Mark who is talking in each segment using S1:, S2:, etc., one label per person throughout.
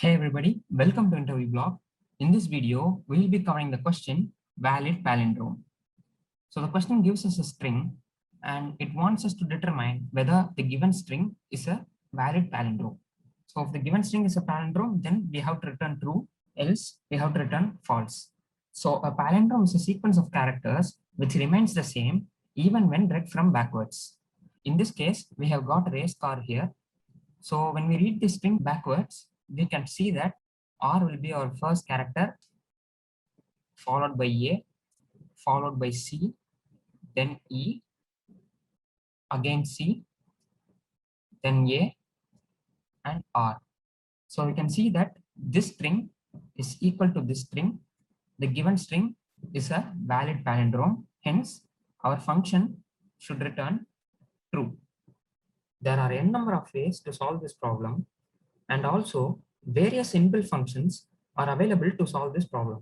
S1: Hey everybody, welcome to Interview Blog. In this video, we'll be covering the question valid palindrome. So the question gives us a string and it wants us to determine whether the given string is a valid palindrome. So if the given string is a palindrome, then we have to return true, else we have to return false. So a palindrome is a sequence of characters which remains the same even when read from backwards. In this case, we have got a race car here. So when we read this string backwards, we can see that R will be our first character, followed by A, followed by C, then E, again C, then A, and R. So we can see that this string is equal to this string. The given string is a valid palindrome. Hence, our function should return true. There are n number of ways to solve this problem, and also various inbuilt functions are available to solve this problem.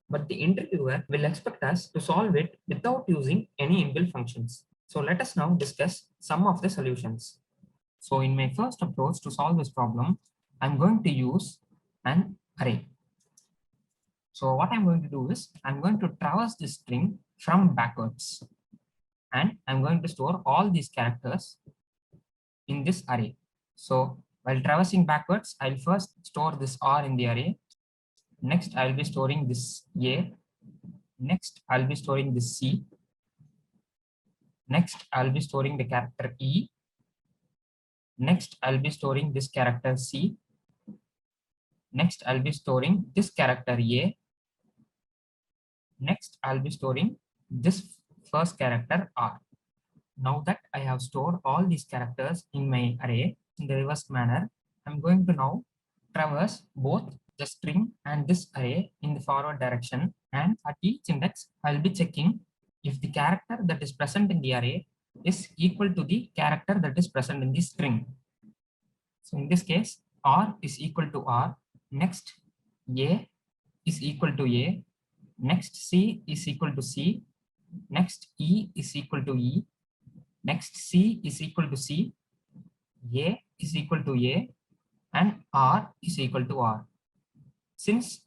S1: But the interviewer will expect us to solve it without using any inbuilt functions. So let us now discuss some of the solutions. So in my first approach to solve this problem, I'm going to use an array. So what I'm going to do is I'm going to traverse this string from backwards, and I'm going to store all these characters in this array. So while traversing backwards, I'll first store this R in the array. Next, I'll be storing this A. Next, I'll be storing this C. Next, I'll be storing the character E. Next, I'll be storing this character C. Next, I'll be storing this character A. Next, I'll be storing this first character R. Now that I have stored all these characters in my array in the reversed manner, I'm going to now traverse both the string and this array in the forward direction, and at each index I'll be checking if the character that is present in the array is equal to the character that is present in the string. So in this case, R is equal to R, next A is equal to A, next C is equal to C, next E is equal to E, next C is equal to C, A is equal to A, and R is equal to R. Since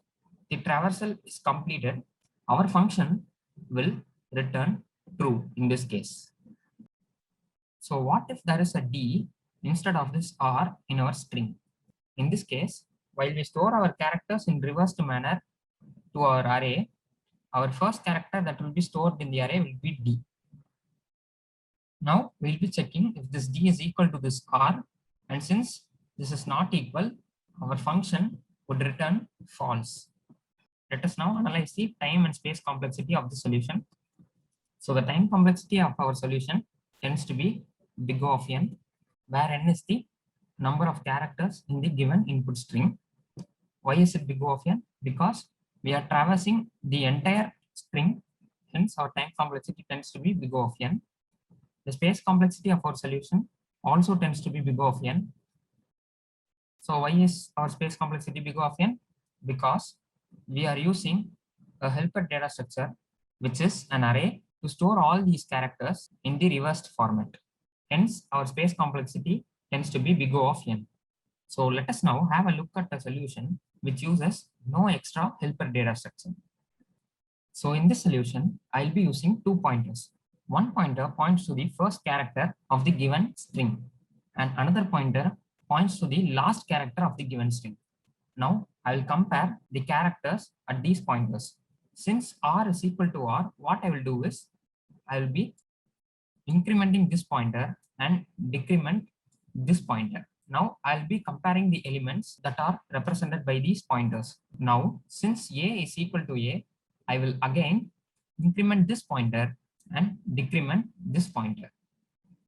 S1: the traversal is completed, our function will return true in this case. So what if there is a D instead of this R in our string? In this case, while we store our characters in reversed manner to our array, our first character that will be stored in the array will be D. Now we'll be checking if this D is equal to this R, and since this is not equal, our function would return false. Let us now analyze the time and space complexity of the solution. So the time complexity of our solution tends to be big O of n, where n is the number of characters in the given input string. Why is it big O of n? Because we are traversing the entire string, hence our time complexity tends to be big O of n. The space complexity of our solution also tends to be big O of n. So why is our space complexity big O of n? Because we are using a helper data structure, which is an array, to store all these characters in the reversed format. Hence, our space complexity tends to be big O of n. So let us now have a look at a solution which uses no extra helper data structure. So in this solution, I'll be using two pointers. One pointer points to the first character of the given string, and another pointer points to the last character of the given string. Now I will compare the characters at these pointers. Since R is equal to R, what I will do is I will be incrementing this pointer and decrement this pointer. Now I'll be comparing the elements that are represented by these pointers. Now, since A is equal to A, I will again increment this pointer and decrement this pointer.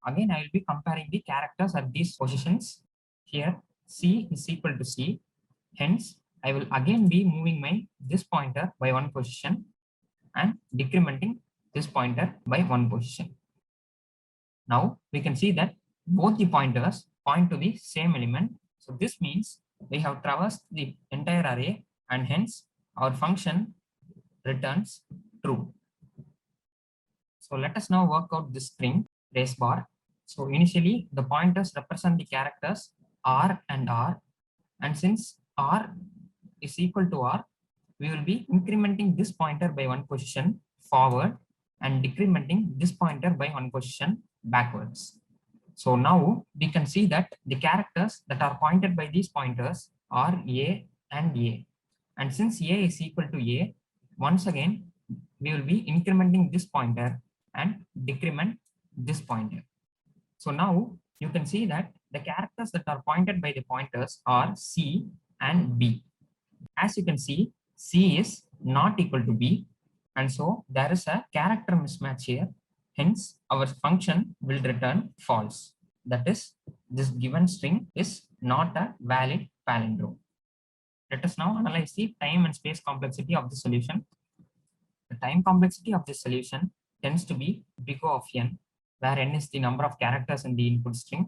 S1: Again, I will be comparing the characters at these positions. Here, C is equal to C. Hence, I will again be moving this pointer by one position and decrementing this pointer by one position. Now we can see that both the pointers point to the same element. So this means we have traversed the entire array, and hence our function returns true. So let us now work out this string race bar. So initially the pointers represent the characters R and R, and since r is equal to r, we will be incrementing this pointer by one position forward and decrementing this pointer by one position backwards. So now we can see that the characters that are pointed by these pointers are A and A. And since A is equal to A, once again, we will be incrementing this pointer and decrement this pointer. So now you can see that the characters that are pointed by the pointers are C and B. As you can see, C is not equal to B. And so there is a character mismatch here. Hence, our function will return false. That is, this given string is not a valid palindrome. Let us now analyze the time and space complexity of the solution. The time complexity of this solution tends to be big O of n, where n is the number of characters in the input string.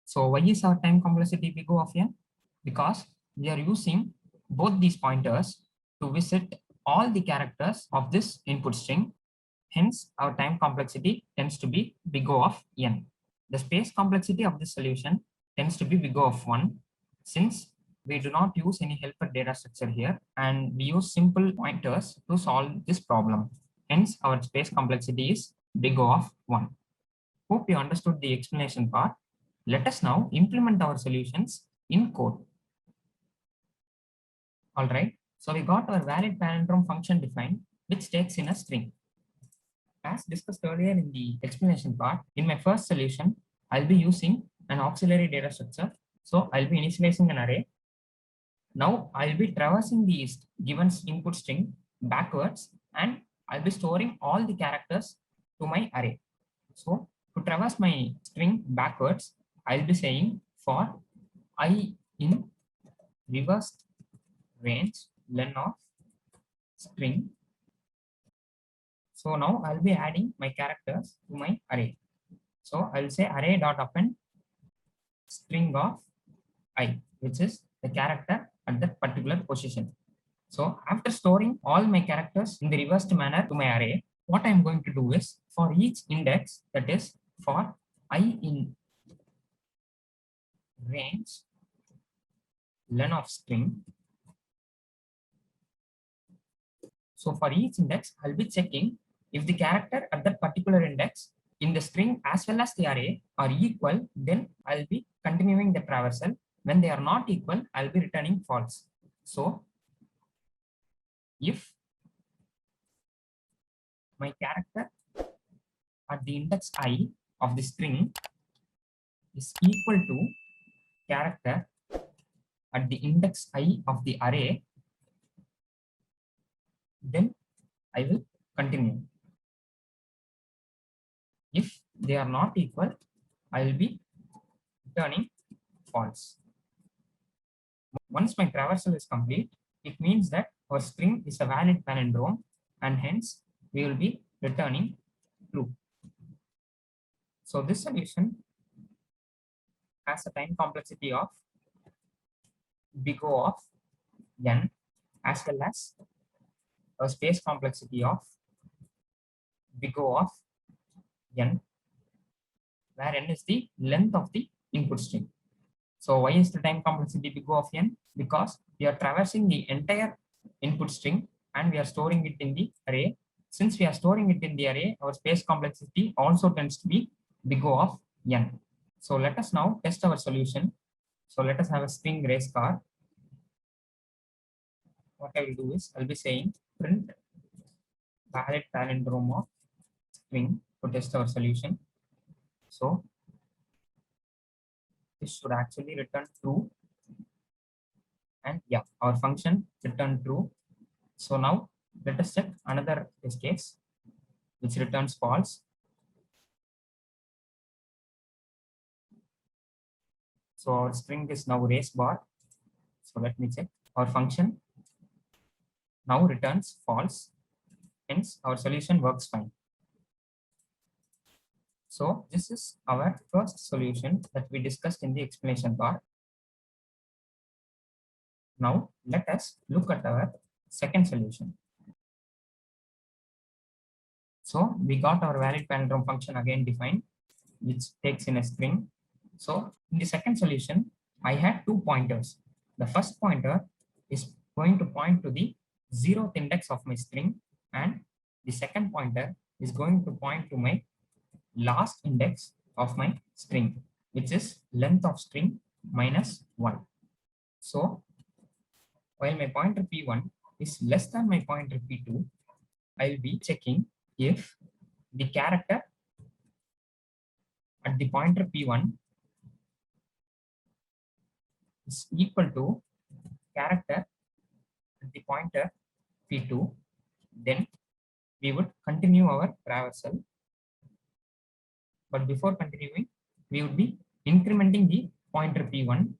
S1: So why is our time complexity big O of n? Because we are using both these pointers to visit all the characters of this input string. Hence, our time complexity tends to be big O of n. The space complexity of this solution tends to be big O of 1, since we do not use any helper data structure here, and we use simple pointers to solve this problem. Hence, our space complexity is big O of 1. Hope you understood the explanation part. Let us now implement our solutions in code. All right, so we got our valid palindrome function defined, which takes in a string. As discussed earlier in the explanation part, in my first solution, I'll be using an auxiliary data structure. So I'll be initializing an array. Now I'll be traversing the given input string backwards, and I'll be storing all the characters to my array. So to traverse my string backwards, I'll be saying for I in reversed range len of string. So now I'll be adding my characters to my array. So I'll say array dot append string of I, which is the character at that particular position. So after storing all my characters in the reversed manner to my array, what I'm going to do is for each index, that is for I in range len of string. So for each index, I'll be checking if the character at that particular index in the string as well as the array are equal, then I'll be continuing the traversal. When they are not equal, I'll be returning false. So if my character at the index I of the string is equal to character at the index I of the array, then I will continue. If they are not equal, I will be returning false. Once my traversal is complete, it means that our string is a valid palindrome, and hence we will be returning true. So this solution has a time complexity of big O of n, as well as a space complexity of big O of n, where n is the length of the input string. So why is the time complexity big O of n? Because we are traversing the entire input string and we are storing it in the array. Since we are storing it in the array, our space complexity also tends to be big O of n. So let us now test our solution. So let us have a string race car. What I will do is I'll be saying print valid palindrome of string to test our solution. So this should actually return true, and yeah, our function returned true. So now let us check another test case which returns false. So our string is now race bar. So let me check. Our function now returns false. Hence our solution works fine. So this is our first solution that we discussed in the explanation part. Now let us look at our second solution. So we got our valid palindrome function again defined, which takes in a string. So in the second solution, I had two pointers. the first pointer is going to point to the 0th index of my string, and the second pointer is going to point to my last index of my string, which is length of string minus 1. So while my pointer p1 is less than my pointer p2, I'll be checking if the character at the pointer p1 is equal to character at the pointer p2, then we would continue our traversal. But before continuing, we would be incrementing the pointer p1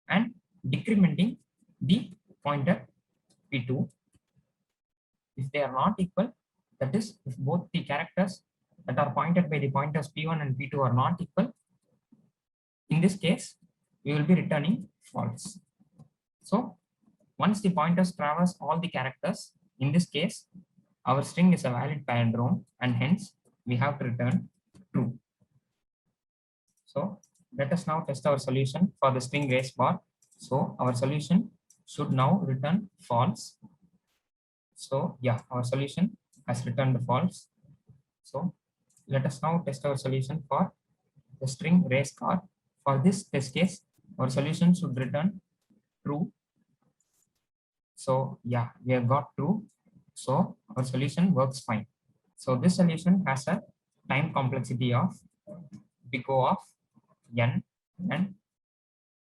S1: and decrementing the pointer p2. If they are not equal, that is, if both the characters that are pointed by the pointers p1 and p2 are not equal, in this case, we will be returning false. So once the pointers traverse all the characters, in this case, our string is a valid palindrome, and hence we have to return true. So let us now test our solution for the string race bar. So our solution should now return false. So yeah, our solution has returned false. So let us now test our solution for the string race car. For this test case, our solution should return true. So yeah, we have got true. So our solution works fine. So this solution has a time complexity of big O of n and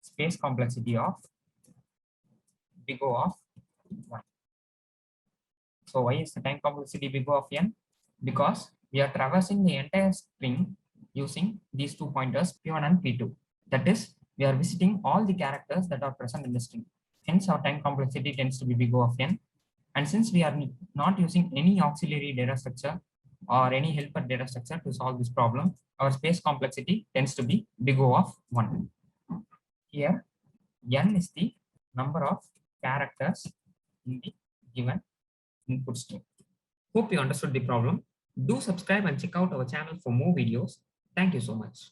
S1: space complexity of big O of 1. So why is the time complexity big O of n? Because we are traversing the entire string using these two pointers p1 and p2. That is, we are visiting all the characters that are present in the string. Hence, our time complexity tends to be big O of n. And since we are not using any auxiliary data structure or any helper data structure to solve this problem, our space complexity tends to be big O of 1. Here, n is the number of characters in the given input string. Hope you understood the problem. Do subscribe and check out our channel for more videos. Thank you so much.